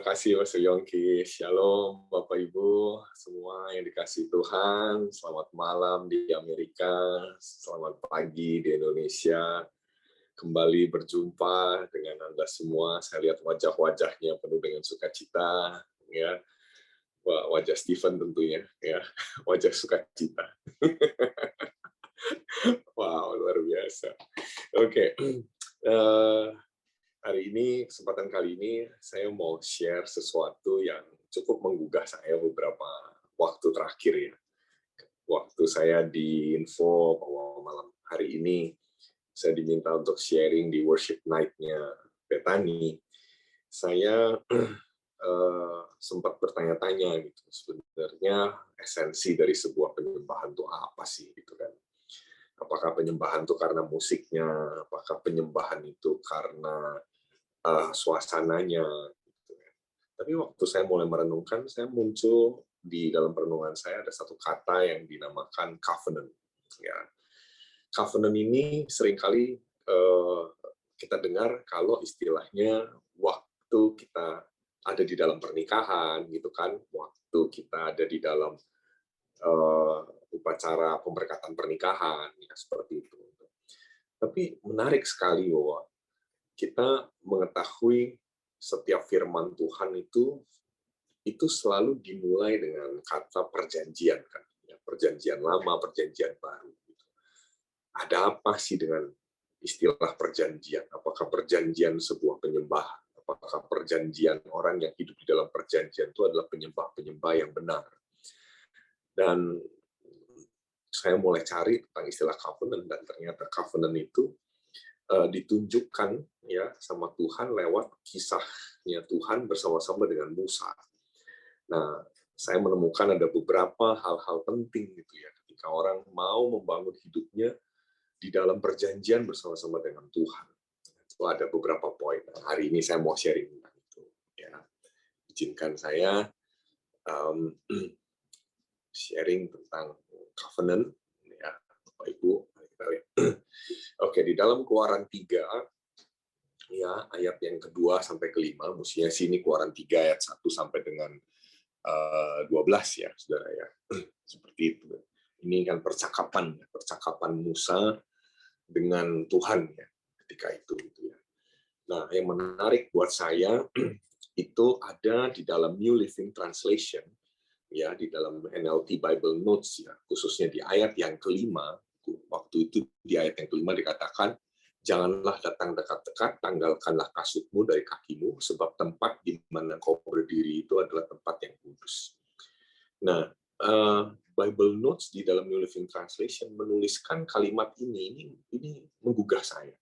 kasih Mas Yongki. Shalom Bapak Ibu semua yang dikasih Tuhan. Selamat malam di Amerika, selamat pagi di Indonesia. Kembali berjumpa dengan Anda semua. Saya lihat wajah-wajahnya penuh dengan sukacita, ya. Wajah Stephen tentunya, ya. Wajah sukacita. Wow, luar biasa. Oke. Hari ini, kesempatan kali ini, saya mau share sesuatu yang cukup menggugah saya beberapa waktu terakhir ya. Waktu saya di info bahwa malam hari ini, saya diminta untuk sharing di worship night-nya Bethany. Saya sempat bertanya-tanya gitu, sebenarnya esensi dari sebuah penyembahan itu apa sih gitu kan. Apakah penyembahan itu karena musiknya, apakah penyembahan itu karena suasananya. Gitu. Tapi waktu saya mulai merenungkan, saya muncul di dalam perenungan saya ada satu kata yang dinamakan covenant. Ya. Covenant ini seringkali kita dengar kalau istilahnya waktu kita ada di dalam pernikahan, gitu kan, waktu kita ada di dalam upacara pemberkatan pernikahan, ya, seperti itu. Tapi menarik sekali bahwa kita mengetahui setiap firman Tuhan itu selalu dimulai dengan kata perjanjian kan, ya, perjanjian lama, perjanjian baru. Gitu. Ada apa sih dengan istilah perjanjian? Apakah perjanjian sebuah penyembahan? Apakah perjanjian orang yang hidup di dalam perjanjian itu adalah penyembah-penyembah yang benar? Dan saya mulai cari tentang istilah covenant, dan ternyata covenant itu ditunjukkan ya sama Tuhan lewat kisahnya Tuhan bersama-sama dengan Musa. Nah, saya menemukan ada beberapa hal-hal penting gitu ya ketika orang mau membangun hidupnya di dalam perjanjian bersama-sama dengan Tuhan. Itu ada beberapa poin. Nah, hari ini saya mau sharing tentang itu. Ya, izinkan saya sharing tentang covenant. Ya, Bapak Ibu, kita lihat. Oke, di dalam Keluaran 3 ya, ayat yang kedua sampai kelima, mestinya sini Keluaran 3 ayat 1 sampai dengan 12 ya, saudara ya. Seperti itu. Ini kan percakapan Musa dengan Tuhan ya, ketika itu gitu ya. Nah, yang menarik buat saya itu ada di dalam New Living Translation ya, di dalam NLT Bible Notes ya, khususnya di ayat yang kelima. Waktu itu di ayat yang kelima dikatakan, janganlah datang dekat-dekat, tanggalkanlah kasutmu dari kakimu, sebab tempat di mana kau berdiri itu adalah tempat yang kudus. Nah, Bible Notes di dalam New Living Translation menuliskan kalimat ini menggugah saya.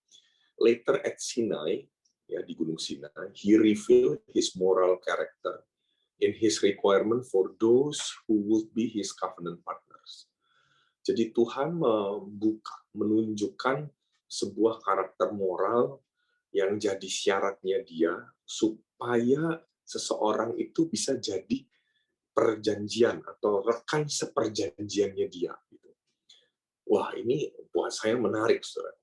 Later at Sinai, ya, di Gunung Sinai, he revealed his moral character in his requirement for those who would be his covenant partners. Jadi Tuhan menunjukkan sebuah karakter moral yang jadi syaratnya dia supaya seseorang itu bisa jadi perjanjian atau rekan seperjanjiannya dia. Wah, ini buat saya menarik, saudara.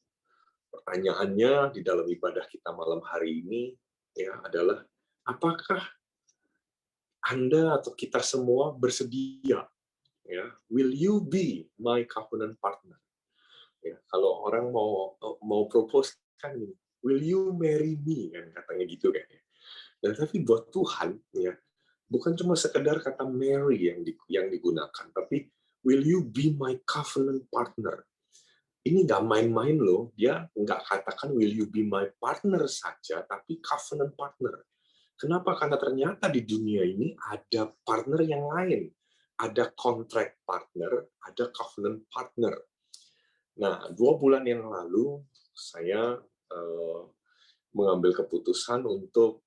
Pertanyaannya di dalam ibadah kita malam hari ini ya adalah, apakah Anda atau kita semua bersedia? Ya, will you be my covenant partner? Ya, kalau orang mau propose kan, will you marry me kan, katanya gitu kan ya. Dan tapi buat Tuhan ya, bukan cuma sekedar kata marry yang digunakan, tapi will you be my covenant partner? Ini nggak main-main loh, dia nggak katakan will you be my partner saja, tapi covenant partner. Kenapa? Karena ternyata di dunia ini ada partner yang lain. Ada contract partner, ada covenant partner. Nah, 2 bulan yang lalu, saya mengambil keputusan untuk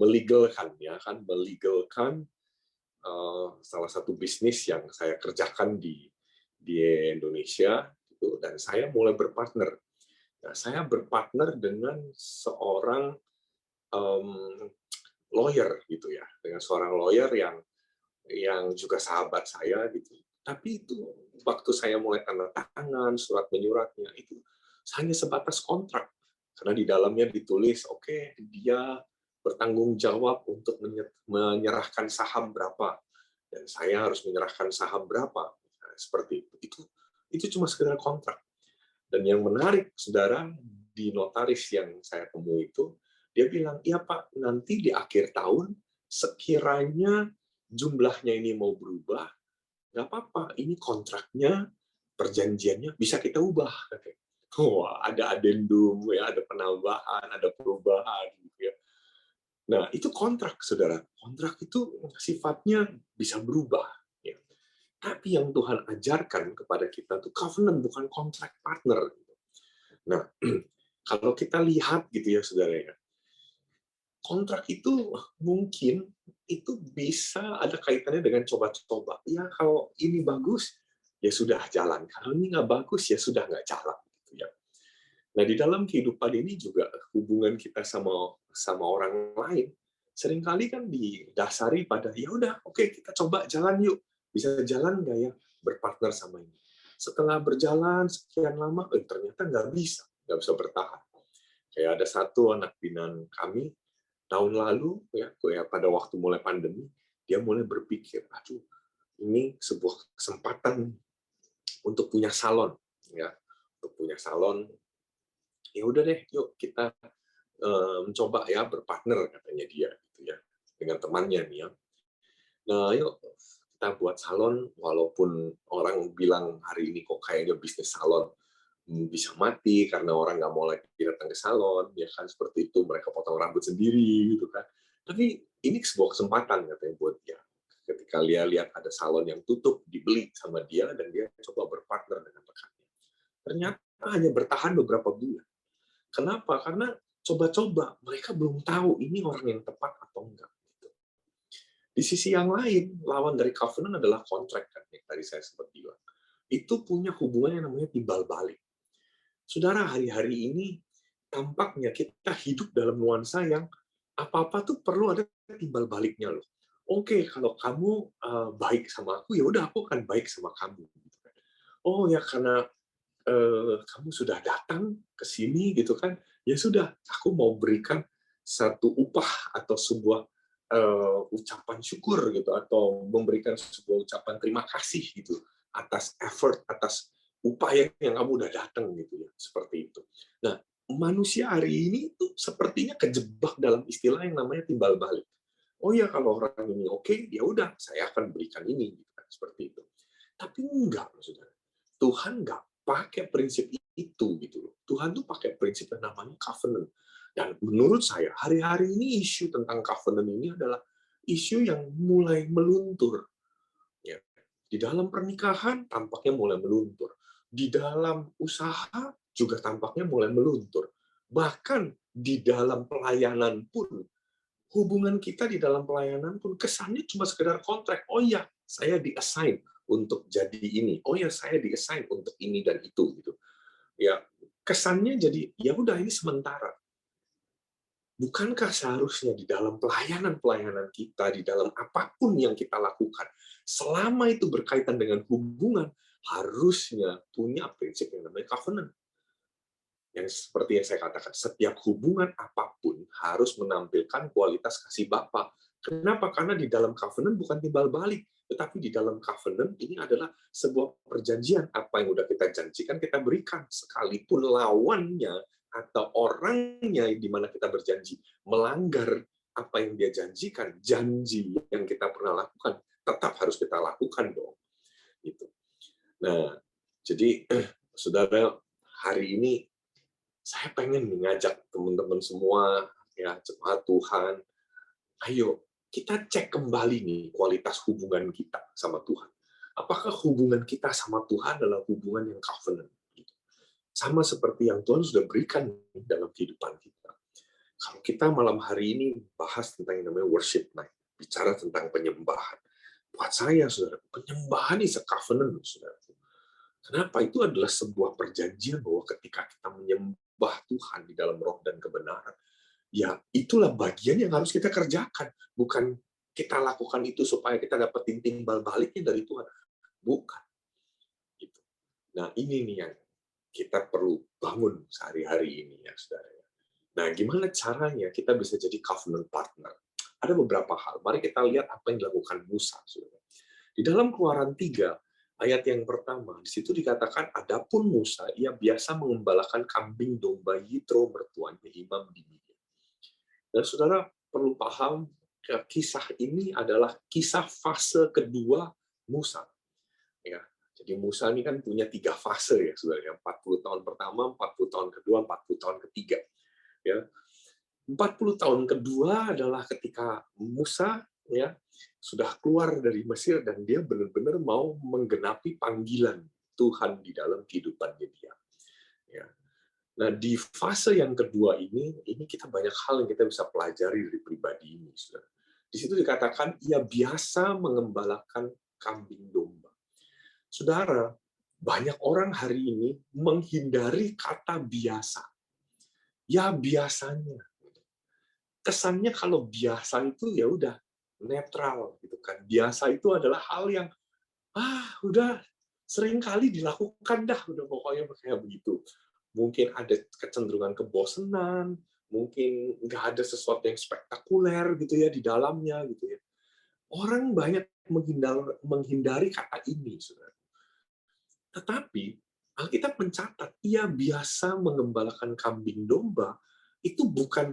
melegalkan salah satu bisnis yang saya kerjakan di Indonesia, dan saya mulai berpartner. Nah, saya berpartner dengan seorang lawyer gitu ya, dengan seorang lawyer yang juga sahabat saya gitu. Tapi itu waktu saya mulai tanda tangan surat menyuratnya itu hanya sebatas kontrak. Karena di dalamnya ditulis, oke, dia bertanggung jawab untuk menyerahkan saham berapa, dan saya harus menyerahkan saham berapa. Nah, seperti itu. Itu cuma sekedar kontrak. Dan yang menarik, saudara, di notaris yang saya temui itu, dia bilang, iya Pak, nanti di akhir tahun, sekiranya jumlahnya ini mau berubah, nggak apa-apa, ini kontraknya, perjanjiannya bisa kita ubah. Wah, ada adendum, ya, ada penambahan, ada perubahan. Gitu ya. Nah, itu kontrak, saudara. Kontrak itu sifatnya bisa berubah. Ya. Tapi yang Tuhan ajarkan kepada kita itu covenant, bukan kontrak partner. Nah, kalau kita lihat gitu ya, saudara, ya, kontrak itu mungkin itu bisa ada kaitannya dengan coba-coba. Ya, kalau ini bagus, ya sudah jalan. Kalau ini nggak bagus, ya sudah nggak jalan. Gitu ya. Nah, di dalam kehidupan ini juga hubungan kita sama sama orang lain seringkali kan didasari pada ya udah oke kita coba jalan yuk. Bisa jalan nggak ya berpartner sama ini. Setelah berjalan sekian lama ternyata nggak bisa bertahan. Kayak ada satu anak binaan kami tahun lalu ya pada waktu mulai pandemi dia mulai berpikir, aduh ini sebuah kesempatan untuk punya salon ya, untuk punya salon. Ya udah deh, yuk kita mencoba ya berpartner katanya dia gitu ya dengan temannya nih ya. Nah, yuk kita buat salon walaupun orang bilang hari ini kok kayaknya bisnis salon bisa mati karena orang nggak mau lagi datang ke salon, ya kan seperti itu mereka potong rambut sendiri gitu kan. Tapi ini sebuah kesempatan katanya buat dia. Ketika dia lihat ada salon yang tutup, dibeli sama dia dan dia coba berpartner dengan rekannya. Ternyata hanya bertahan beberapa bulan. Kenapa? Karena coba-coba, mereka belum tahu ini orang yang tepat atau enggak. Gitu. Di sisi yang lain, lawan dari covenant adalah kontrak, kan, yang tadi saya sempat bilang. Itu punya hubungan yang namanya timbal balik. Saudara, hari-hari ini tampaknya kita hidup dalam nuansa yang apa-apa tuh perlu ada timbal baliknya loh. Oke, kalau kamu baik sama aku, ya udah aku akan baik sama kamu. Gitu kan. Oh ya karena kamu sudah datang ke sini gitu kan, ya sudah, aku mau berikan satu upah atau sebuah ucapan syukur gitu, atau memberikan sebuah ucapan terima kasih gitu atas effort, atas upaya yang kamu udah datang gitu ya, seperti itu. Nah, manusia hari ini tuh sepertinya kejebak dalam istilah yang namanya timbal balik. Oh ya kalau orang ini oke, ya udah saya akan berikan ini gitu kan, seperti itu. Tapi enggak, saudara. Tuhan nggak pakai prinsip itu gitu loh. Tuhan tuh pakai prinsip yang namanya covenant. Dan menurut saya hari-hari ini isu tentang covenant ini adalah isu yang mulai meluntur. Ya. Di dalam pernikahan tampaknya mulai meluntur. Di dalam usaha juga tampaknya mulai meluntur. Bahkan di dalam pelayanan pun, hubungan kita di dalam pelayanan pun kesannya cuma sekedar kontrak. Oh iya, saya di-assign untuk jadi ini. Oh ya, saya di-assign untuk ini dan itu gitu. Ya, kesannya jadi ya udah ini sementara. Bukankah seharusnya di dalam pelayanan-pelayanan kita, di dalam apapun yang kita lakukan, selama itu berkaitan dengan hubungan, harusnya punya prinsip yang namanya covenant. Yang seperti yang saya katakan, setiap hubungan apapun harus menampilkan kualitas kasih Bapa. Kenapa? Karena di dalam covenant bukan timbal balik, tetapi di dalam covenant ini adalah sebuah perjanjian. Apa yang udah kita janjikan, kita berikan. Sekalipun lawannya atau orangnya di mana kita berjanji melanggar apa yang dia janjikan, janji yang kita pernah lakukan, tetap harus kita lakukan dong. Gitu. Nah, jadi saudara, hari ini saya pengen mengajak teman-teman semua, ya jemaat Tuhan, ayo kita cek kembali nih kualitas hubungan kita sama Tuhan. Apakah hubungan kita sama Tuhan adalah hubungan yang covenant? Sama seperti yang Tuhan sudah berikan dalam kehidupan kita. Kalau kita malam hari ini bahas tentang yang namanya worship night, bicara tentang penyembahan. Buat saya, saudara, penyembahan is a covenant, saudara. Kenapa? Itu adalah sebuah perjanjian bahwa ketika kita menyembah Tuhan di dalam roh dan kebenaran, ya itulah bagian yang harus kita kerjakan. Bukan kita lakukan itu supaya kita dapetin timbal baliknya dari Tuhan. Bukan. Gitu. Nah, ini nih yang kita perlu bangun sehari-hari ini, ya saudara. Nah, gimana caranya kita bisa jadi covenant partner? Ada beberapa hal. Mari kita lihat apa yang dilakukan Musa. Saudara. Di dalam Keluaran 3, ayat yang pertama, di situ dikatakan, adapun Musa, ia biasa mengembalakan kambing domba Yitro mertuanya Imam di Midian. Dan saudara perlu paham, kisah ini adalah kisah fase kedua Musa. Ya, jadi Musa ini kan punya 3 fase ya, saudara. 40 tahun pertama, 40 tahun kedua, 40 tahun ketiga. Ya, 40 tahun kedua adalah ketika Musa ya sudah keluar dari Mesir dan dia benar-benar mau menggenapi panggilan Tuhan di dalam kehidupannya dia. Ya. Nah, di fase yang kedua ini kita banyak hal yang kita bisa pelajari dari pribadi ini. Saudara. Di situ dikatakan ia biasa mengembalakan kambing domba. Saudara, banyak orang hari ini menghindari kata biasa. Ya biasanya. Kesannya kalau biasa itu ya udah netral gitu kan. Biasa itu adalah hal yang udah sering kali dilakukan dah, udah pokoknya kayak begitu. Mungkin ada kecenderungan kebosanan, mungkin nggak ada sesuatu yang spektakuler gitu ya di dalamnya gitu ya. Orang banyak menghindari kata ini, saudara. Tetapi Alkitab mencatat ia biasa mengembalakan kambing domba itu bukan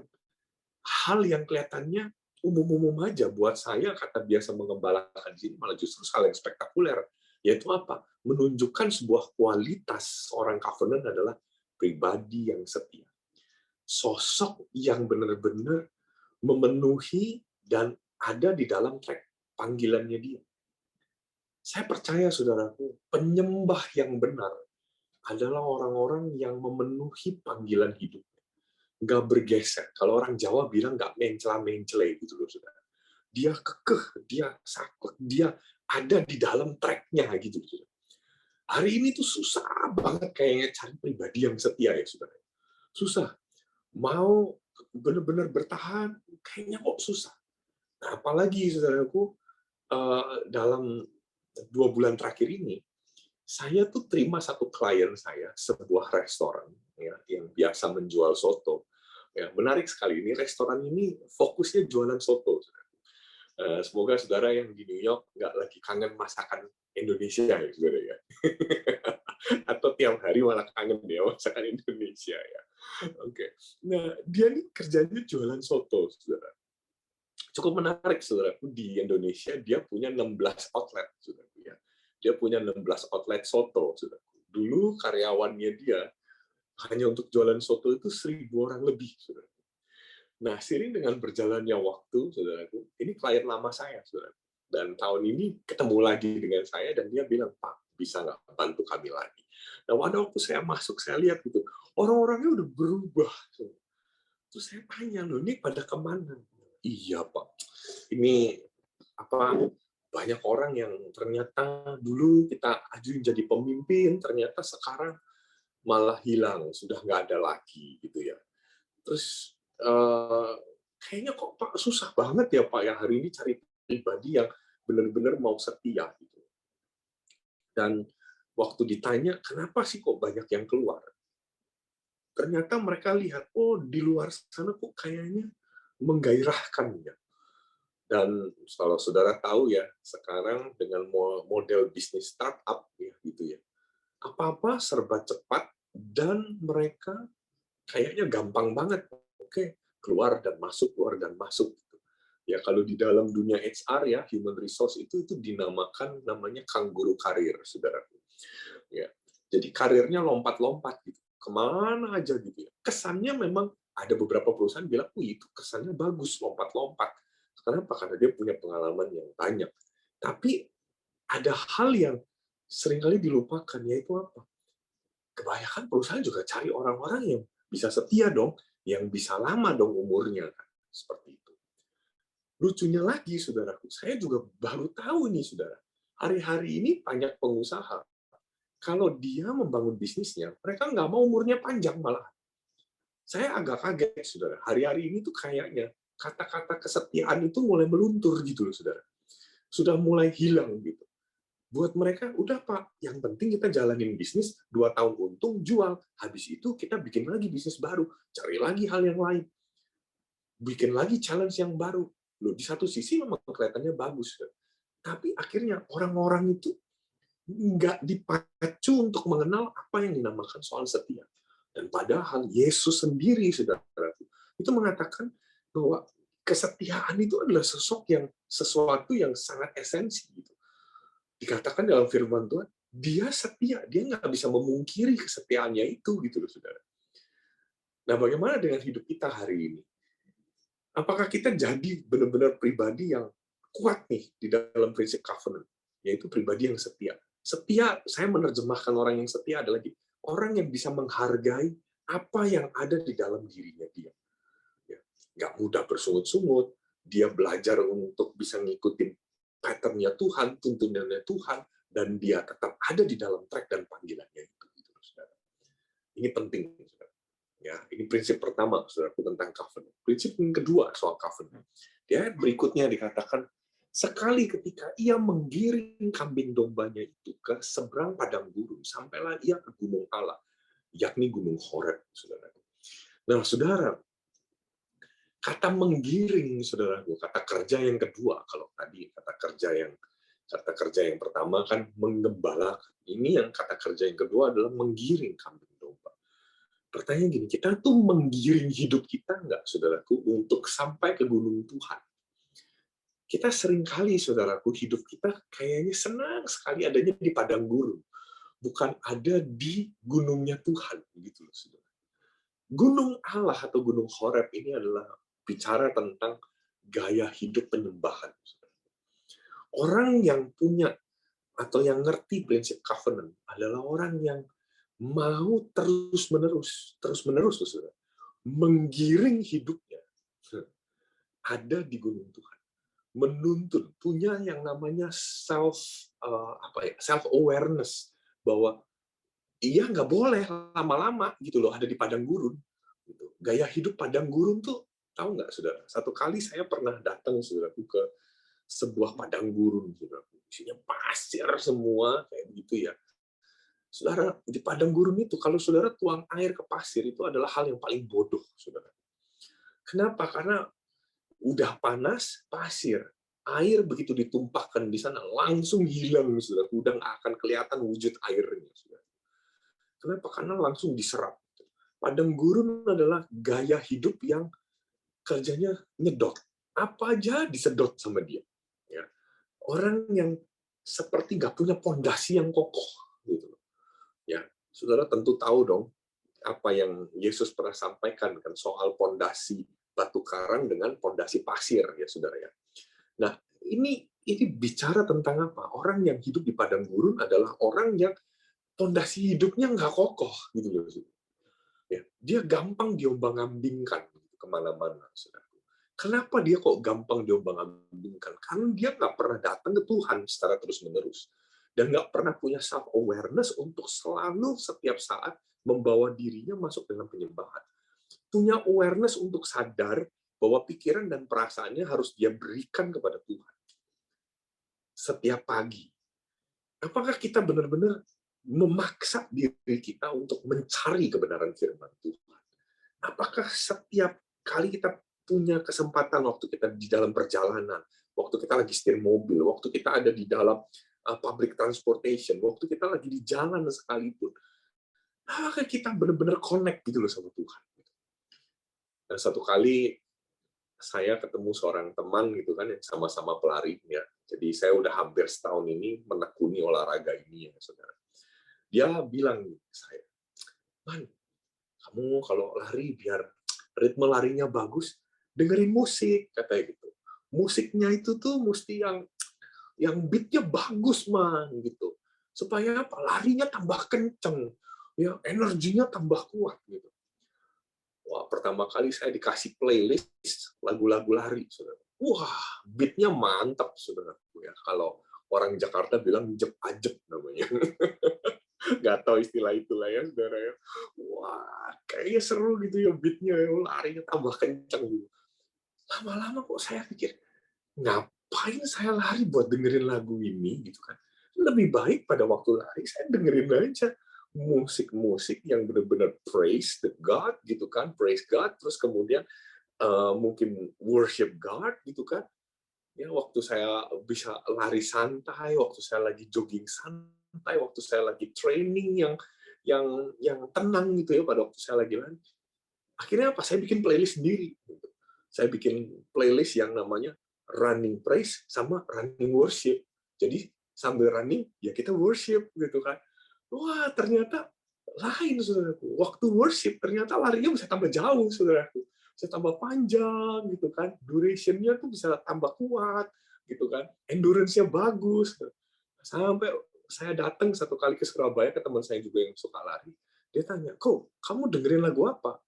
hal yang kelihatannya umum-umum aja. Buat saya, kata biasa mengembalakan di sini malah justru hal yang spektakuler. Yaitu apa? Menunjukkan sebuah kualitas seorang covenant adalah pribadi yang setia. Sosok yang benar-benar memenuhi dan ada di dalam track panggilannya dia. Saya percaya, saudaraku, penyembah yang benar adalah orang-orang yang memenuhi panggilan hidup. Nggak bergeser. Kalau orang Jawa bilang nggak mencela-mencele gitu loh, saudara. Dia kekeh, dia saklek, dia ada di dalam track-nya gitu. Saudara. Hari ini tuh susah banget kayaknya cari pribadi yang setia ya, saudara. Susah. Mau benar-benar bertahan, kayaknya kok susah. Nah, apalagi, saudaraku, dalam 2 bulan terakhir ini, saya tuh terima satu klien saya, sebuah restoran ya, yang biasa menjual soto. Ya, menarik sekali, ini restoran ini fokusnya jualan soto. Semoga saudara yang di New York nggak lagi kangen masakan Indonesia ya, saudara ya. Atau tiap hari malah kangen deh masakan Indonesia ya. Oke. Nah, dia nih kerjanya jualan soto, saudara. Cukup menarik, saudaraku, di Indonesia dia punya 16 outlet, saudaraku ya. Dia punya 16 outlet soto, saudaraku. Dulu karyawannya dia hanya untuk jualan soto itu 1.000 orang lebih, saudara. Nah, seiring dengan berjalannya waktu, saudaraku, ini klien lama saya, saudara. Dan tahun ini ketemu lagi dengan saya dan dia bilang, Pak, bisa nggak bantu kami lagi? Nah, waktu saya masuk, saya lihat gitu, orang-orangnya udah berubah. Terus saya tanya, loh, ini pada kemana? Iya, Pak. Ini apa? Banyak orang yang ternyata dulu kita ajuin jadi pemimpin, ternyata sekarang malah hilang, sudah nggak ada lagi gitu ya. Terus kayaknya kok Pak susah banget ya Pak ya hari ini cari pribadi yang benar-benar mau setia gitu. Dan waktu ditanya kenapa sih kok banyak yang keluar, ternyata mereka lihat di luar sana kok kayaknya menggairahkan ya. Dan kalau saudara tahu ya sekarang dengan model bisnis startup ya gitu ya, apa-apa serba cepat dan mereka kayaknya gampang banget. Oke, keluar dan masuk, keluar dan masuk. Ya kalau di dalam dunia HR ya, human resource itu dinamakan namanya kangguru karir, saudaraku. Ya, jadi karirnya lompat-lompat gitu, kemana aja gitu ya. Kesannya memang ada beberapa perusahaan bilang, itu kesannya bagus, lompat-lompat. Kenapa? Karena dia punya pengalaman yang banyak. Tapi ada hal yang seringkali dilupakan, yaitu apa? Kebanyakan perusahaan juga cari orang-orang yang bisa setia dong, yang bisa lama dong umurnya. Seperti itu. Lucunya lagi, saudaraku, saya juga baru tahu nih, saudara. Hari-hari ini banyak pengusaha, kalau dia membangun bisnisnya, mereka nggak mau umurnya panjang malah. Saya agak kaget, saudara. Hari-hari ini tuh kayaknya kata-kata kesetiaan itu mulai meluntur gitu loh, saudara. Sudah mulai hilang gitu. Buat mereka, udah Pak, yang penting kita jalanin bisnis, 2 tahun untung, jual. Habis itu kita bikin lagi bisnis baru, cari lagi hal yang lain, bikin lagi challenge yang baru. Loh, di satu sisi memang kelihatannya bagus, kan? Tapi akhirnya orang-orang itu nggak dipacu untuk mengenal apa yang dinamakan soal setia. Dan padahal Yesus sendiri, saudara, itu mengatakan bahwa kesetiaan itu adalah sesuatu yang sangat esensi. Gitu. Dikatakan dalam firman Tuhan, dia setia, dia nggak bisa memungkiri kesetiaannya itu, gitu loh, saudara. Nah, bagaimana dengan hidup kita hari ini? Apakah kita jadi benar-benar pribadi yang kuat nih di dalam prinsip covenant, yaitu pribadi yang setia. Setia, saya menerjemahkan orang yang setia adalah orang yang bisa menghargai apa yang ada di dalam dirinya dia. Ya, nggak mudah bersungut-sungut, dia belajar untuk bisa ngikutin pattern-nya Tuhan, tuntunannya Tuhan, dan dia tetap ada di dalam track dan panggilannya itu. Ini penting, saudara. Ya, ini prinsip pertama, saudaraku, tentang covenant. Prinsip yang kedua soal covenant. Dia berikutnya dikatakan, sekali ketika ia menggiring kambing dombanya itu ke seberang padang gurun, sampailah ia ke gunung Allah, yakni gunung Horeb, saudara. Nah, saudara, kata menggiring, saudaraku, kata kerja yang kedua, kalau tadi kata kerja yang pertama kan menggembalakan. Ini yang kata kerja yang kedua adalah menggiring kambing domba. Pertanyaan gini, kita tuh menggiring hidup kita nggak, saudaraku, untuk sampai ke gunung Tuhan? Kita seringkali, saudaraku, hidup kita kayaknya senang sekali adanya di padang gurun, bukan ada di gunungnya Tuhan, gitu loh, saudara. Gunung Allah atau gunung Horeb ini adalah bicara tentang gaya hidup penyembahan. Orang yang punya atau yang ngerti prinsip covenant adalah orang yang mau terus-menerus, saudara, menggiring hidupnya ada di gunung Tuhan, menuntun, punya yang namanya self awareness, bahwa iya nggak boleh lama-lama gitu loh ada di padang gurun. Gitu. Gaya hidup padang gurun tuh, tahu nggak, saudara? Satu kali saya pernah datang, saudaraku, ke sebuah padang gurun, saudaraku, isinya pasir semua kayak begitu ya. Saudara, di padang gurun itu, kalau saudara tuang air ke pasir, itu adalah hal yang paling bodoh, saudara. Kenapa? Karena udah panas, pasir. Air begitu ditumpahkan di sana, langsung hilang, saudara. Udah nggak akan kelihatan wujud airnya, saudara. Kenapa? Karena langsung diserap. Padang gurun adalah gaya hidup yang kerjanya nyedot. Apa aja disedot sama dia. Ya. Orang yang seperti nggak punya pondasi yang kokoh. Gitu. Ya, saudara tentu tahu dong apa yang Yesus pernah sampaikan kan soal pondasi batu karang dengan pondasi pasir, ya saudara ya. Nah, ini bicara tentang apa? Orang yang hidup di padang gurun adalah orang yang pondasi hidupnya nggak kokoh, gitu loh. Ya, dia gampang diombang-ambingkan kemana-mana, saudara. Kenapa dia kok gampang diombang-ambingkan? Karena dia nggak pernah datang ke Tuhan secara terus-menerus. Dan nggak pernah punya self-awareness untuk selalu setiap saat membawa dirinya masuk dalam penyembahan. Punya awareness untuk sadar bahwa pikiran dan perasaannya harus dia berikan kepada Tuhan. Setiap pagi. Apakah kita benar-benar memaksa diri kita untuk mencari kebenaran firman Tuhan? Apakah setiap kali kita punya kesempatan, waktu kita di dalam perjalanan, waktu kita lagi setir mobil, waktu kita ada di dalam public transportation, waktu kita lagi di jalan sekalipun, apakah kita benar-benar connect gitu loh sama Tuhan? Dan satu kali saya ketemu seorang teman gitu kan yang sama-sama pelari ya. Jadi saya udah hampir setahun ini menekuni olahraga ini ya, saudara. Dia bilang ke saya, "Man, kamu kalau lari biar ritme larinya bagus, dengerin musik," katanya gitu. Musiknya itu tuh mesti yang beat-nya bagus, man, gitu. Supaya apa? Larinya tambah kenceng, ya, energinya tambah kuat gitu. Wah, pertama kali saya dikasih playlist lagu-lagu lari, saudara. Wah, beat-nya mantap, saudara. Ya, kalau orang Jakarta bilang jep-ajep namanya. Nggak tahu istilah itulah ya, saudara ya. Wah, kayaknya seru gitu ya beat-nya, ya. Larinya tambah kenceng gitu. Lama-lama kok saya pikir, ngapain saya lari buat dengerin lagu ini gitu kan? lebih baik pada waktu lari saya dengerin aja musik-musik yang benar-benar praise the God gitu kan, praise God, terus kemudian mungkin worship God gitu kan. Ya, waktu saya bisa lari santai, waktu saya lagi jogging santai, waktu saya lagi training yang tenang gitu ya pada waktu saya lagi lari. Akhirnya apa? Saya bikin playlist sendiri. Gitu. Saya bikin playlist yang namanya running praise sama running worship. Jadi sambil running ya kita worship gitu kan. Wah ternyata lain saudaraku. Waktu worship ternyata larinya bisa tambah jauh saudaraku. Bisa tambah panjang gitu kan. Duration-nya tuh bisa tambah kuat gitu kan. Endurance-nya bagus. Sampai saya datang satu kali ke Surabaya ke teman saya juga yang suka lari. Dia tanya, "Kok kamu dengerin lagu apa?"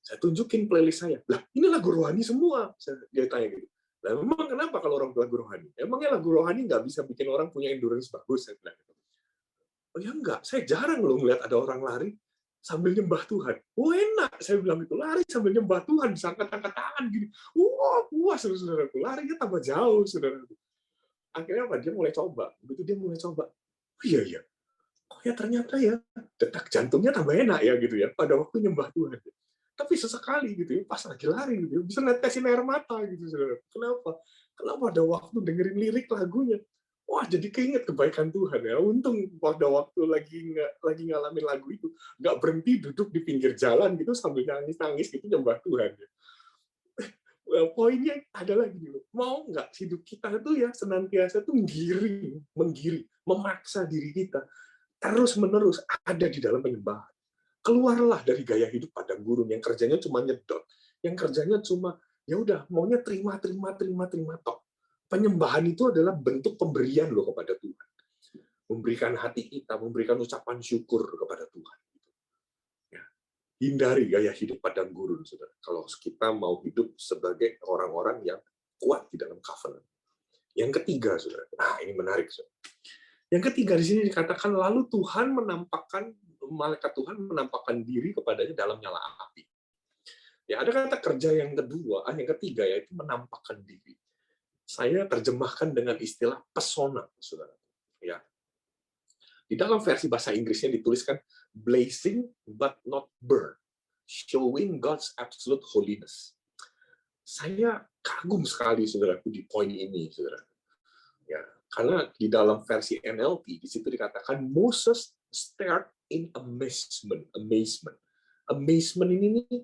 Saya tunjukin playlist saya. Lah, ini lagu rohani semua. Dia tanya gitu. Lah, memang kenapa kalau orang lagu rohani? Emangnya lagu rohani nggak bisa bikin orang punya endurance bagus? Saya bilang gitu. Oh ya enggak, saya jarang loh melihat ada orang lari sambil nyembah Tuhan. Oh enak, saya bilang itu lari sambil nyembah Tuhan, bisa angkat-angkat tangan gini. Wah, puas saudaraku, larinya tambah jauh saudaraku. Akhirnya apa? Dia mulai coba. Begitu dia mulai coba, oh, iya ya, oh ya ternyata ya detak jantungnya tambah enak ya gitu ya pada waktu nyembah Tuhan. Tapi sesekali gitu ya, pas lagi lari gitu ya, bisa netesin air mata gitu saudara. Kenapa? Kenapa ada waktu dengerin lirik lagunya? Wah, jadi keinget kebaikan Tuhan ya. Untung pada waktu lagi ngalamin lagu itu, nggak berhenti duduk di pinggir jalan gitu sambil nangis-nangis gitu nyembah Tuhan. Ya. Poinnya adalah gini loh, mau nggak hidup kita itu ya senantiasa tuh menggiring, memaksa diri kita terus-menerus ada di dalam penyembahan. Keluarlah dari gaya hidup padang gurun yang kerjanya cuma nyedot, yang kerjanya cuma ya udah maunya terima tok. Penyembahan itu adalah bentuk pemberian loh kepada Tuhan. Memberikan hati kita, memberikan ucapan syukur kepada Tuhan. Ya. Hindari gaya hidup padang gurun, saudara. Kalau kita mau hidup sebagai orang-orang yang kuat di dalam covenant. Yang ketiga, saudara. Nah, ini menarik, saudara. Yang ketiga di sini dikatakan lalu Tuhan menampakkan malaikat Tuhan menampakkan diri kepadanya dalam nyala api. Ya, ada kata kerja yang kedua, yang ketiga yaitu menampakkan diri. Saya terjemahkan dengan istilah pesona, saudara. Ya, di dalam versi bahasa Inggrisnya dituliskan blazing but not burn, showing God's absolute holiness. Saya kagum sekali, saudaraku, di poin ini, saudara. Ya, karena di dalam versi NLT di situ dikatakan Moses stared in amazement. Amazement ini nih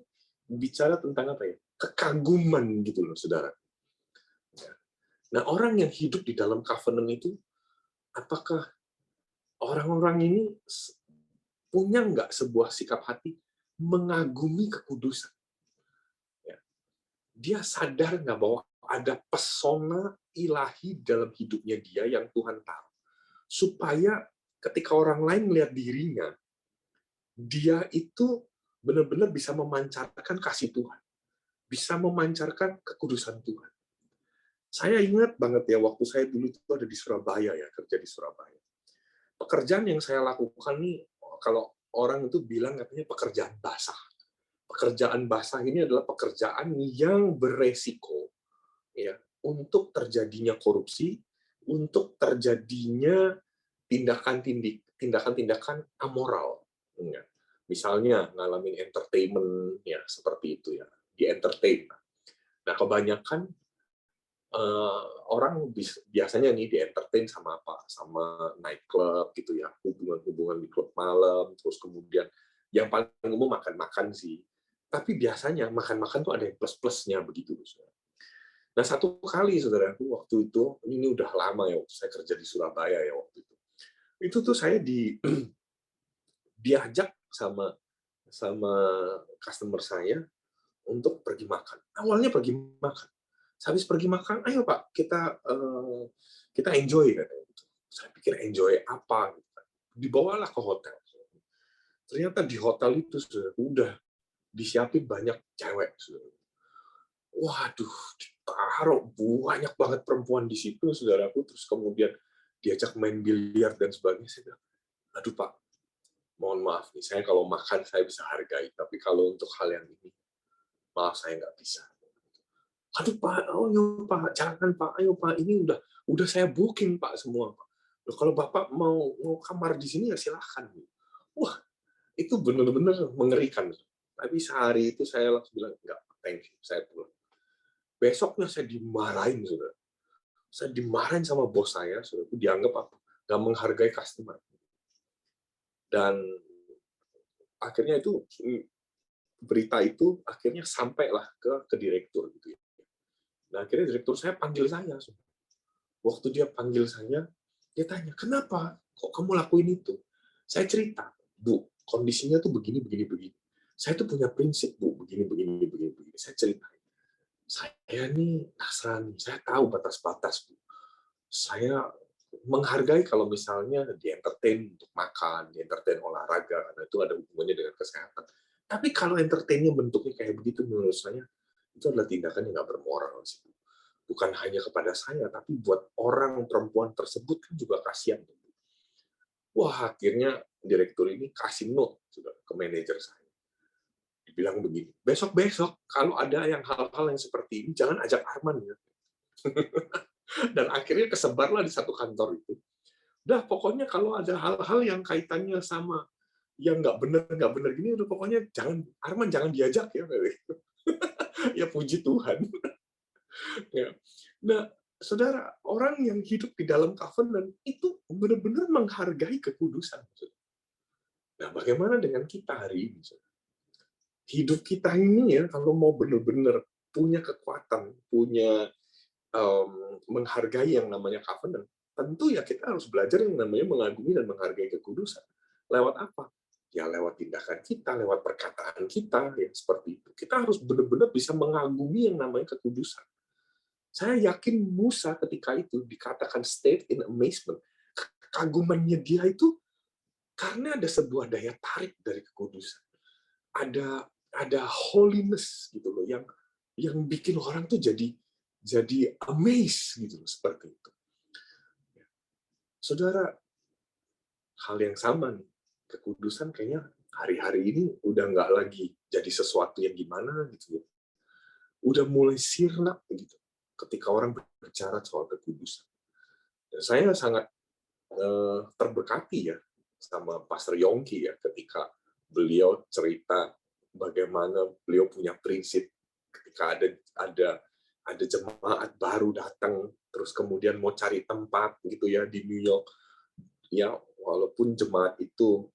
bicara tentang apa ya? Kekaguman gitu loh, saudara. Ya. Nah, orang yang hidup di dalam covenant itu, apakah orang-orang ini punya nggak sebuah sikap hati mengagumi kekudusan? Ya. Dia sadar nggak bahwa ada pesona ilahi dalam hidupnya dia yang Tuhan tahu. Supaya ketika orang lain melihat dirinya, dia itu benar-benar bisa memancarkan kasih Tuhan, bisa memancarkan kekudusan Tuhan. Saya ingat banget ya, waktu saya dulu itu ada di Surabaya ya, kerja di Surabaya. Pekerjaan yang saya lakukan nih, kalau orang itu bilang katanya pekerjaan basah. Pekerjaan basah ini adalah pekerjaan yang beresiko ya untuk terjadinya korupsi, untuk terjadinya tindakan-tindakan amoral. Ya. Misalnya ngalamin entertainment ya seperti itu ya, di entertain. Nah, kebanyakan orang biasanya nih di entertain sama apa? Sama nightclub gitu ya, hubungan-hubungan di klub malam, terus kemudian yang paling umum makan-makan sih. Tapi biasanya makan-makan tuh ada yang plus-plusnya begitu. Nah, satu kali saudaraku waktu itu, ini udah lama ya waktu saya kerja di Surabaya ya waktu itu. Itu tuh saya diajak sama sama customer saya untuk pergi makan. Awalnya pergi makan. Habis pergi makan, ayo Pak, kita enjoy katanya. Saya pikir enjoy apa gitu kan. Dibawalah ke hotel. Ternyata di hotel itu sudah disiapin banyak cewek. Waduh, ditaruh banyak banget perempuan di situ, saudaraku. Terus kemudian diajak main biliar dan sebagainya. Saya bilang, aduh Pak, mohon maaf nih, saya kalau makan saya bisa hargai, tapi kalau untuk hal yang ini, maaf saya nggak bisa. Aduh Pak, oh ya Pak, jangan Pak, ayo Pak, ini udah saya booking Pak semua Pak. "Loh, kalau Bapak mau mau kamar di sini ya silahkan." Wah, itu benar-benar mengerikan. Tapi sehari itu saya langsung bilang, "Enggak, thank you, saya pulang." Besoknya saya dimarahin, Saudara. Saya dimarahin sama bos saya, Saudara, itu dianggap apa? Nggak menghargai customer. Dan akhirnya itu berita itu akhirnya sampailah ke direktur gitu ya. Nah, akhirnya direktur saya panggil saya. Waktu dia panggil saya, dia tanya, "Kenapa? Kok kamu lakuin itu?" Saya cerita, "Bu, kondisinya tuh begini, begini, begini. Saya tuh punya prinsip, Bu, begini, begini, begini, begini." Saya cerita, "Saya nih Nasrani, saya tahu batas-batas, Bu. Saya menghargai kalau misalnya di-entertain untuk makan, di-entertain olahraga, karena itu ada hubungannya dengan kesehatan. Tapi kalau entertain-nya bentuknya kayak begitu, menurut saya, itu adalah tindakan yang nggak bermoral sih. Bukan hanya kepada saya, tapi buat orang perempuan tersebut kan juga kasihan." Wah, akhirnya direktur ini kasih note sudah ke manajer saya. Dibilang begini, "Besok-besok kalau ada yang hal-hal yang seperti ini, jangan ajak Arman ya." Dan akhirnya kesebarlah di satu kantor itu. Udah pokoknya kalau ada hal-hal yang kaitannya sama yang nggak bener gini, udah pokoknya jangan Arman jangan diajak ya. Ya puji Tuhan. Ya. Nah, saudara, orang yang hidup di dalam covenant itu benar-benar menghargai kekudusan. Nah, bagaimana dengan kita hari ini? Hidup kita ini ya, kalau mau benar-benar punya kekuatan, punya menghargai yang namanya covenant, tentu ya kita harus belajar yang namanya mengagumi dan menghargai kekudusan. Lewat apa? Ya lewat tindakan kita, lewat perkataan kita, ya seperti itu. Kita harus benar-benar bisa mengagumi yang namanya kekudusan. Saya yakin Musa ketika itu dikatakan state in amazement. Kekagumannya dia itu karena ada sebuah daya tarik dari kekudusan. Ada holiness gitu loh yang bikin orang tuh jadi amazed gitu loh, seperti itu. Saudara, hal yang sama nih. Kekudusan kayaknya hari-hari ini udah nggak lagi jadi sesuatu yang gimana gitu ya. Udah mulai sirna gitu ketika orang berbicara soal kekudusan. Dan saya sangat terberkati ya sama Pastor Yongki ya ketika beliau cerita bagaimana beliau punya prinsip ketika ada ada jemaat baru datang terus kemudian mau cari tempat gitu ya di New York ya walaupun jemaat itu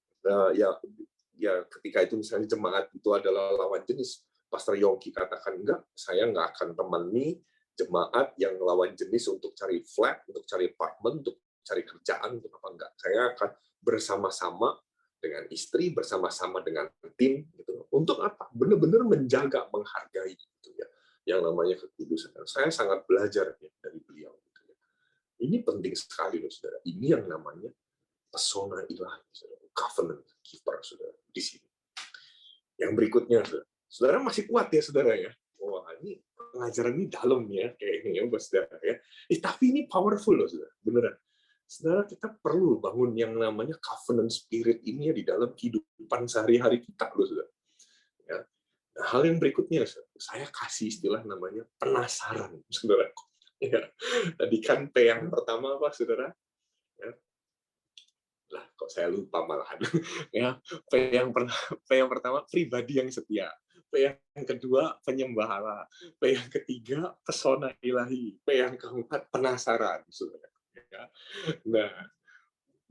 ya ketika itu misalnya jemaat itu adalah lawan jenis, Pastor Yongki katakan enggak, saya nggak akan temani jemaat yang lawan jenis untuk cari flat, untuk cari apartemen, untuk cari kerjaan, untuk apa enggak. Saya akan bersama-sama dengan istri, bersama-sama dengan tim, gitu. Untuk apa? Benar-benar menjaga, menghargai, gitu ya, yang namanya kekudusan. Saya sangat belajar ya, dari beliau. Gitu ya. Ini penting sekali, loh, saudara. Ini yang namanya pesona ilahi, saudara. Covenant keeper, saudara, di sini. Yang berikutnya, saudara. Saudara masih kuat ya, saudara ya. Wah, ini pengajaran ini dalam ya, kayaknya ya, buat saudara ya. Tapi ini powerful loh, saudara. Beneran. Saudara, kita perlu bangun yang namanya covenant spirit ini ya di dalam kehidupan sehari-hari kita loh, saudara. Ya. Nah, hal yang berikutnya, saudara, saya kasih istilah namanya penasaran, saudara. Ya. Tadi kan P yang pertama apa, saudara? Ya, lah kok saya lupa malahan. Ya, P yang pertama pribadi yang setia. P yang kedua penyembah Allah. P yang ketiga pesona ilahi. P yang keempat penasaran, Saudara. Ya. Nah,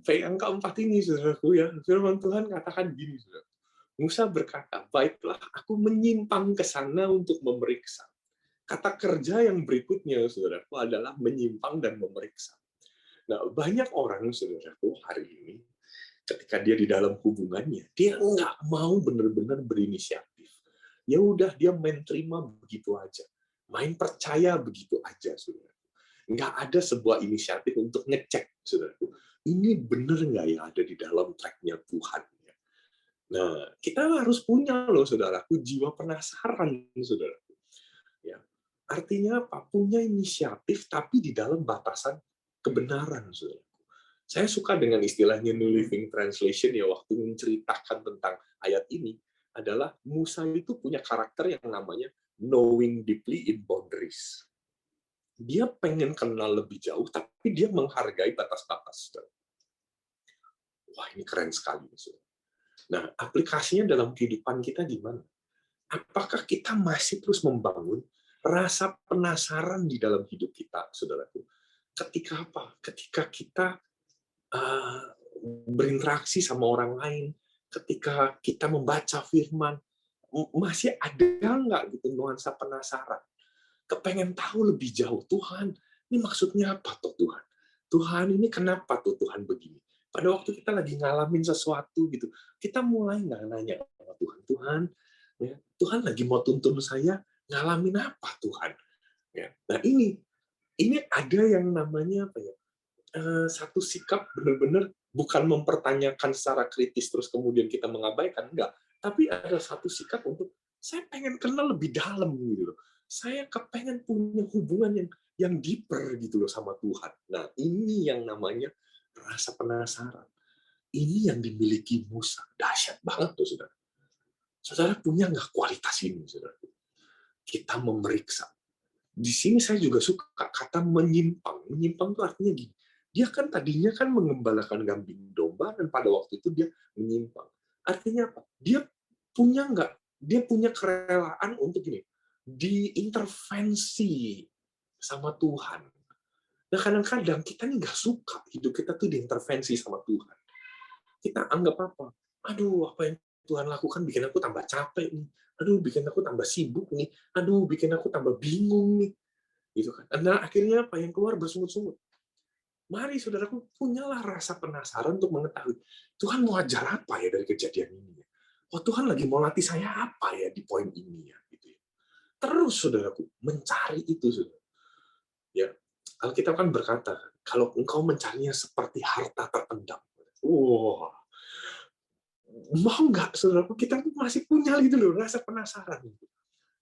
P yang keempat ini, saudaraku ya, firman Tuhan katakan gini, saudara. Musa berkata, baiklah aku menyimpang ke sana untuk memeriksa. Kata kerja yang berikutnya, saudaraku, adalah menyimpang dan memeriksa. Nah, banyak orang, saudaraku, hari ini ketika dia di dalam hubungannya, dia nggak mau benar-benar berinisiatif. Ya udah, dia main terima begitu aja. Main percaya begitu aja, saudara. Nggak ada sebuah inisiatif untuk ngecek, saudaraku. Ini benar nggak ya ada di dalam track-nya Tuhan? Nah, kita harus punya loh, saudaraku, jiwa penasaran, saudaraku. Ya. Artinya apa? Punya inisiatif, tapi di dalam batasan kebenaran, saudara. Saya suka dengan istilahnya New Living Translation ya waktu menceritakan tentang ayat ini adalah Musa itu punya karakter yang namanya knowing deeply in boundaries. Dia pengen kenal lebih jauh, tapi dia menghargai batas-batas. Wah, ini keren sekali. Nah, aplikasinya dalam kehidupan kita gimana? Apakah kita masih terus membangun rasa penasaran di dalam hidup kita, saudaraku? Ketika apa? Ketika kita eh, berinteraksi sama orang lain, ketika kita membaca firman, masih ada nggak gitu nuansa penasaran? Kepengen tahu lebih jauh, Tuhan, ini maksudnya apa tuh Tuhan? Tuhan, ini kenapa tuh Tuhan begini? Pada waktu kita lagi ngalamin sesuatu gitu, kita mulai nggak nanya sama Tuhan, Tuhan, ya, Tuhan lagi mau tuntun saya ngalamin apa Tuhan? Ya. Nah ini ada yang namanya apa ya? Satu sikap benar-benar bukan mempertanyakan secara kritis terus kemudian kita mengabaikan, enggak. Tapi ada satu sikap untuk saya pengen kenal lebih dalam gitu loh. Saya kepengen punya hubungan yang deeper gitu loh sama Tuhan. Nah, ini yang namanya rasa penasaran. Ini yang dimiliki Musa. Dahsyat banget tuh, Saudara. Saudara punya nggak kualitas ini, Saudara? Kita memeriksa. Di sini saya juga suka kata menyimpang. Menyimpang itu artinya gini. Dia kan tadinya kan mengembalakan kambing domba dan pada waktu itu dia menyimpang. Artinya apa? Dia punya kerelaan untuk gini, diintervensi sama Tuhan. Nah kadang-kadang kita nih nggak suka hidup kita tuh diintervensi sama Tuhan. Kita anggap apa? Aduh, apa yang Tuhan lakukan bikin aku tambah capek nih. Aduh, bikin aku tambah sibuk nih. Aduh, bikin aku tambah bingung nih. Gitu kan. Nah, akhirnya apa yang keluar bersungut-sungut. Mari saudaraku punyalah rasa penasaran untuk mengetahui Tuhan mau ajar apa ya dari kejadian ini. Oh Tuhan lagi mau latih saya apa ya di poin ini ya. Gitu ya. Terus saudaraku mencari itu saudara. Ya, Alkitab kan berkata kalau engkau mencarinya seperti harta terpendam. Wah, mau nggak saudaraku kita masih punya gitu loh rasa penasaran.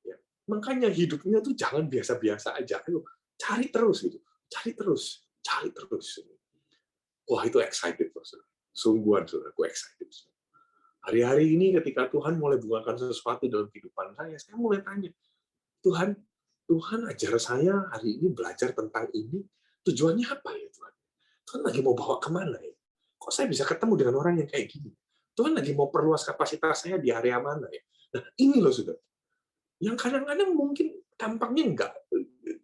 Ya. Makanya hidupnya tuh jangan biasa-biasa aja. Ayo, cari terus gitu. Cari terus. Cari terus. Wah, itu excited, saudara. Sungguhan, saudara, aku excited. Hari-hari ini ketika Tuhan mulai bukakan sesuatu dalam kehidupan saya mulai tanya, Tuhan, Tuhan ajar saya hari ini belajar tentang ini, tujuannya apa ya Tuhan? Tuhan lagi mau bawa kemana ya? Kok saya bisa ketemu dengan orang yang kayak gini? Tuhan lagi mau perluas kapasitas saya di area mana ya? Nah, ini loh, saudara. Yang kadang-kadang mungkin tampaknya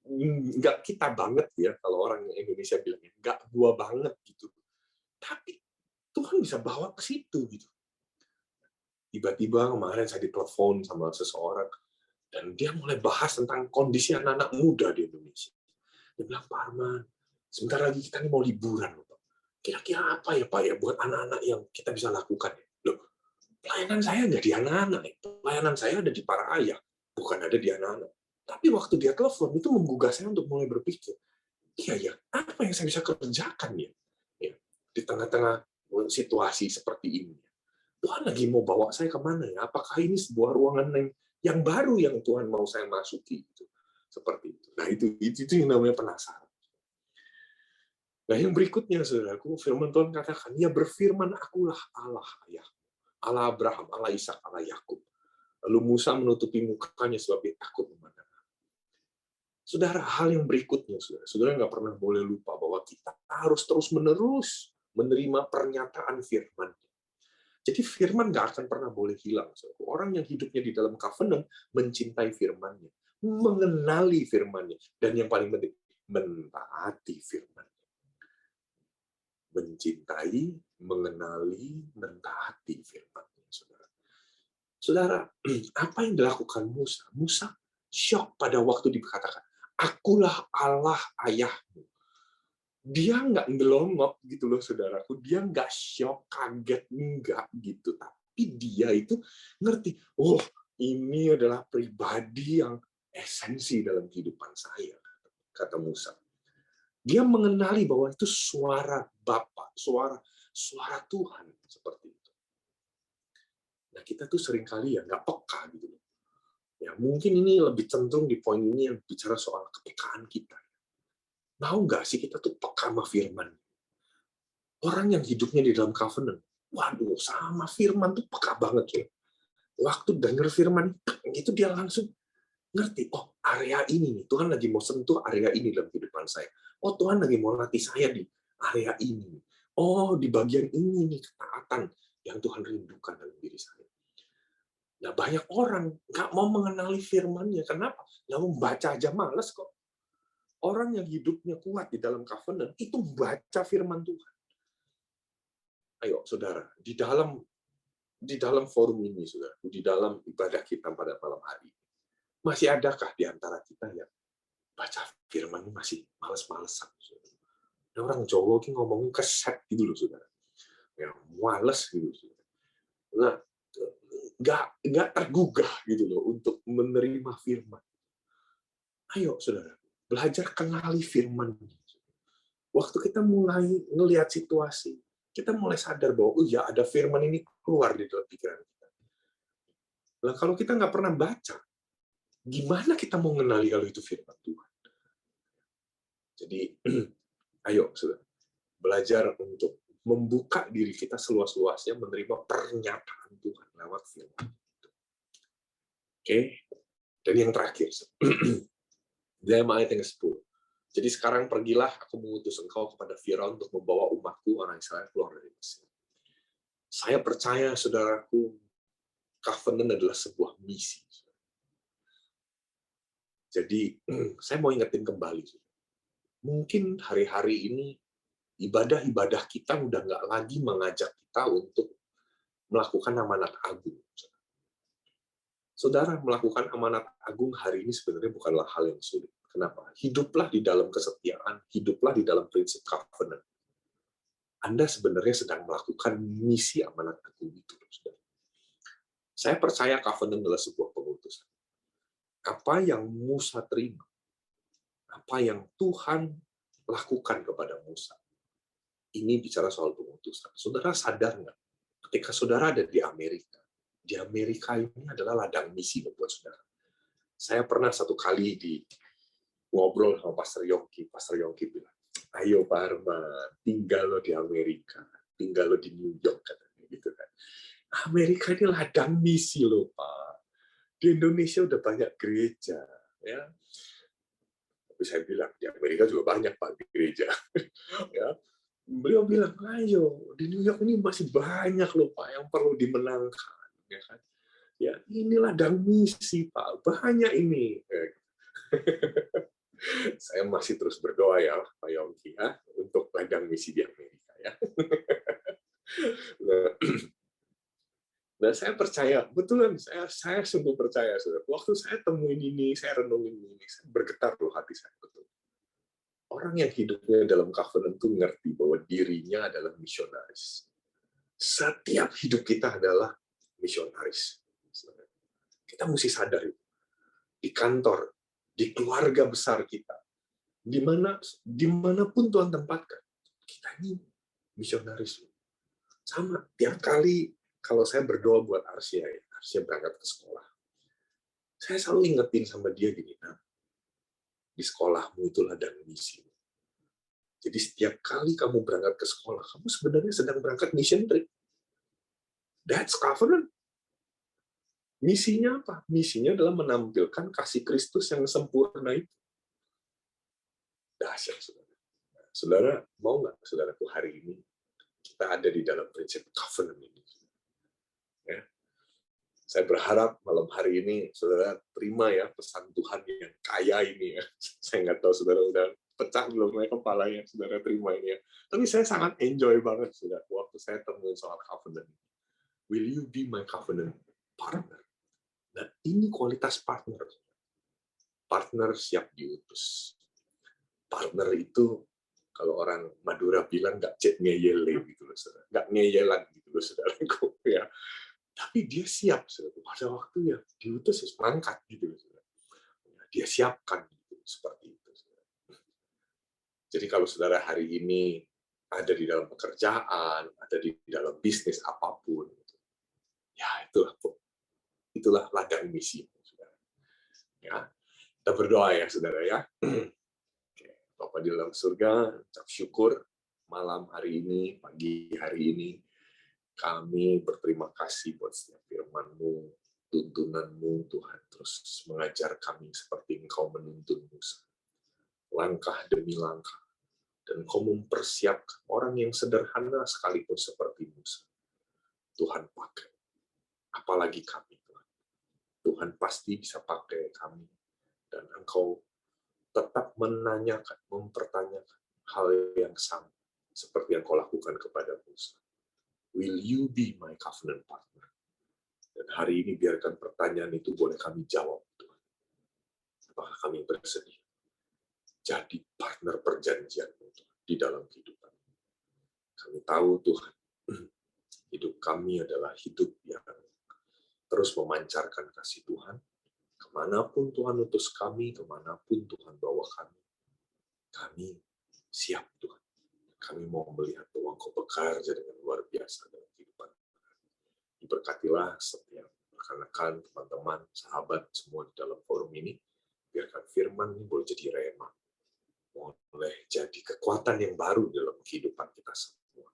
nggak kita banget ya, kalau orang Indonesia bilangnya, nggak gua banget gitu. Tapi Tuhan bisa bawa ke situ gitu. Tiba-tiba kemarin saya ditelepon sama seseorang dan dia mulai bahas tentang kondisi anak-anak muda di Indonesia. Dia bilang, Pak Arman, sebentar lagi kita ini mau liburan, Pak. Kira-kira apa ya Pak ya buat anak-anak yang kita bisa lakukan? Loh, pelayanan saya nggak di anak-anak, pelayanan saya ada di para ayah, bukan ada di anak-anak. Tapi waktu dia telepon itu menggugah saya untuk mulai berpikir, iya ya, apa yang saya bisa kerjakan ya, di tengah-tengah situasi seperti ini. Tuhan lagi mau bawa saya kemana ya? Apakah ini sebuah ruangan yang baru yang Tuhan mau saya masuki? Gitu. Seperti itu. Nah itu yang namanya penasaran. Nah yang berikutnya, saudaraku, firman Tuhan katakan, ya berfirman akulah Allah ayah, Allah Abraham, Allah Ishak, Allah Yakub. Lalu Musa menutupi mukanya sebab dia takut memandang. Saudara, hal yang berikutnya, saudara nggak pernah boleh lupa bahwa kita harus terus-menerus menerima pernyataan firman. Jadi firman nggak akan pernah boleh hilang. Orang yang hidupnya di dalam covenant mencintai firman-Nya, mengenali firman-Nya, dan yang paling penting, mentaati firman-Nya. Mencintai, mengenali, mentaati firman-Nya, saudara. Saudara, apa yang dilakukan Musa? Musa syok pada waktu dikatakan, akulah Allah ayahmu. Dia nggak ngelongok gitu loh, saudaraku. Dia nggak syok, kaget, enggak gitu. Tapi dia itu ngerti, oh ini adalah pribadi yang esensi dalam kehidupan saya, kata Musa. Dia mengenali bahwa itu suara Bapa, suara Tuhan, seperti itu. Nah kita tuh seringkali ya nggak peka gitu loh. Ya, mungkin ini lebih cenderung di poin ini yang bicara soal kepekaan kita. Mau nggak sih kita tuh peka sama firman? Orang yang hidupnya di dalam covenant, waduh, sama firman tuh peka banget ya. Waktu denger firman, itu dia langsung ngerti, oh area ini nih, Tuhan lagi mau sentuh area ini dalam kehidupan saya. Oh Tuhan lagi mau latih saya di area ini. Oh, di bagian ini nih ketaatan yang Tuhan rindukan dalam diri saya. Nah, banyak orang nggak mau mengenali firman-Nya. Kenapa? Nggak mau baca aja males kok. Orang yang hidupnya kuat di dalam covenant, itu baca firman Tuhan. Ayo, saudara, di dalam forum ini, saudara, di dalam ibadah kita pada malam hari, masih adakah di antara kita yang baca firman ini masih males-malesan? Ada orang Jawa ki ngomongin keset gitu loh, saudara. Ya, males gitu, saudara. Nah, nggak tergugah gitu loh untuk menerima firman. Ayo, saudara, belajar kenali firman. Waktu kita mulai ngelihat situasi, kita mulai sadar bahwa, oh ya, ada firman ini keluar di dalam pikiran kita. Nah, kalau kita nggak pernah baca, gimana kita mau mengenali kalau itu firman Tuhan? Jadi, ayo, saudara, belajar untuk membuka diri kita seluas-luasnya menerima pernyataan Tuhan lewat firman. Oke? Dan yang terakhir, dalam ayat yang ke-10. Jadi sekarang pergilah, aku mengutus engkau kepada Firaun untuk membawa umatku, orang Israel, keluar dari Mesir. Saya percaya, saudaraku, covenant adalah sebuah misi. Jadi, saya mau ingetin kembali. Mungkin hari-hari ini, ibadah-ibadah kita udah nggak lagi mengajak kita untuk melakukan amanat agung. Saudara, melakukan amanat agung hari ini sebenarnya bukanlah hal yang sulit. Kenapa? Hiduplah di dalam kesetiaan, hiduplah di dalam prinsip covenant. Anda sebenarnya sedang melakukan misi amanat agung itu. Saya percaya covenant adalah sebuah pengutusan. Apa yang Musa terima, apa yang Tuhan lakukan kepada Musa, ini bicara soal pengutusan. Saudara sadar nggak? Ketika saudara ada di Amerika ini adalah ladang misi buat saudara. Saya pernah satu kali ngobrol sama Pastor Yongki bilang, ayo Pak Arman, tinggal lo di Amerika, tinggal lo di New York, katanya gitu kan. Amerika ini ladang misi lo Pak. Di Indonesia udah banyak gereja, ya. Tapi saya bilang di Amerika juga banyak Pak gereja, ya. Beliau bilang, ayo di New York ini masih banyak loh Pak yang perlu dimenangkan, ya kan. Ya, ini ladang misi Pak, banyak ini. Saya masih terus berdoa ya Pak Yongki ya untuk ladang misi di Amerika ya. Nah, saya percaya, betulan saya sungguh percaya, saudara. Waktu saya temuin ini, saya renungin ini, saya bergetar loh hati saya betul. Orang yang hidupnya dalam covenant itu ngerti bahwa dirinya adalah misionaris. Setiap hidup kita adalah misionaris. Kita mesti sadar itu. Di kantor, di keluarga besar kita, dimanapun Tuhan tempatkan, kita ini misionaris. Sama, tiap kali kalau saya berdoa buat Arsia berangkat ke sekolah, saya selalu ingetin sama dia gini, nah, di sekolahmu itu ladang misi. Jadi setiap kali kamu berangkat ke sekolah, kamu sebenarnya sedang berangkat mission trip. That's covenant. Misinya apa? Misinya adalah menampilkan kasih Kristus yang sempurna itu. Dahsyat, saudara. Saudara, mau nggak, saudaraku, hari ini kita ada di dalam prinsip covenant ini? Ya. Saya berharap malam hari ini saudara terima ya pesan Tuhan yang kaya ini ya. Saya nggak tahu saudara udah pecah belum ya kepalanya, saudara terima ini ya. Tapi saya sangat enjoy banget saudara waktu saya temuin soal covenant. Will you be my covenant partner? Dan ini kualitas partner. Partner siap diutus. Partner itu kalau orang Madura bilang nggak cek ngeyele gitu loh saudara, nggak ngeyelan gitu loh saudaraku ya. Tapi dia siap, saudara. Pada waktunya diutus mangkat gitu, saudara. Dia siapkan gitu, seperti itu. Saudara. Jadi kalau saudara hari ini ada di dalam pekerjaan, ada di dalam bisnis apapun, ya itulah ladang misi, saudara. Ya, kita berdoa ya, saudara ya. Bapa di dalam surga, ucap syukur malam hari ini, pagi hari ini. Kami berterima kasih buat setiap firman-Mu, tuntunan-Mu, Tuhan. Terus mengajar kami seperti Engkau menuntun Musa. Langkah demi langkah. dan Kau mempersiapkan orang yang sederhana sekalipun seperti Musa. Tuhan pakai, apalagi kami, Tuhan. Tuhan pasti bisa pakai kami, dan Engkau tetap menanyakan, mempertanyakan hal yang sama seperti yang Kau lakukan kepada Musa. Will you be my covenant partner? Dan hari ini biarkan pertanyaan itu boleh kami jawab, Tuhan. Apakah kami bersedia jadi partner perjanjian di dalam kehidupan? Kami tahu, Tuhan, hidup kami adalah hidup yang terus memancarkan kasih Tuhan. Kemanapun Tuhan utus kami, kemanapun Tuhan bawa kami siap, Tuhan. Kami mau melihat bahwa Engkau bekerja dengan luar biasa dalam kehidupan. Diberkatilah setiap rekan-rekan, teman-teman, sahabat, semua di dalam forum ini. Biarkan firman ini boleh jadi rema, boleh jadi kekuatan yang baru dalam kehidupan kita semua.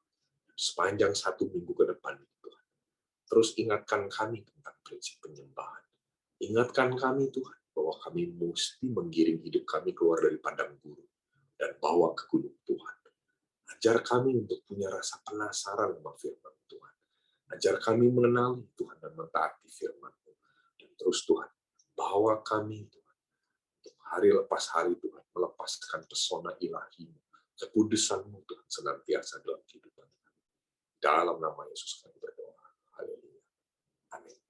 Sepanjang 1 minggu ke depan, Tuhan. Terus ingatkan kami tentang prinsip penyembahan. Ingatkan kami, Tuhan, bahwa kami mesti menggiring hidup kami keluar dari padang gurun dan bawa ke gunung Tuhan. Ajar kami untuk punya rasa penasaran sama firman Tuhan. Ajar kami mengenali Tuhan dan mentaati firman-Mu. Dan terus Tuhan, bawa kami Tuhan, untuk hari lepas hari Tuhan, melepaskan pesona ilahi-Mu, kekudusan-Mu Tuhan, senantiasa dalam kehidupan kami. Dalam nama Yesus kami berdoa. Haleluya. Amin.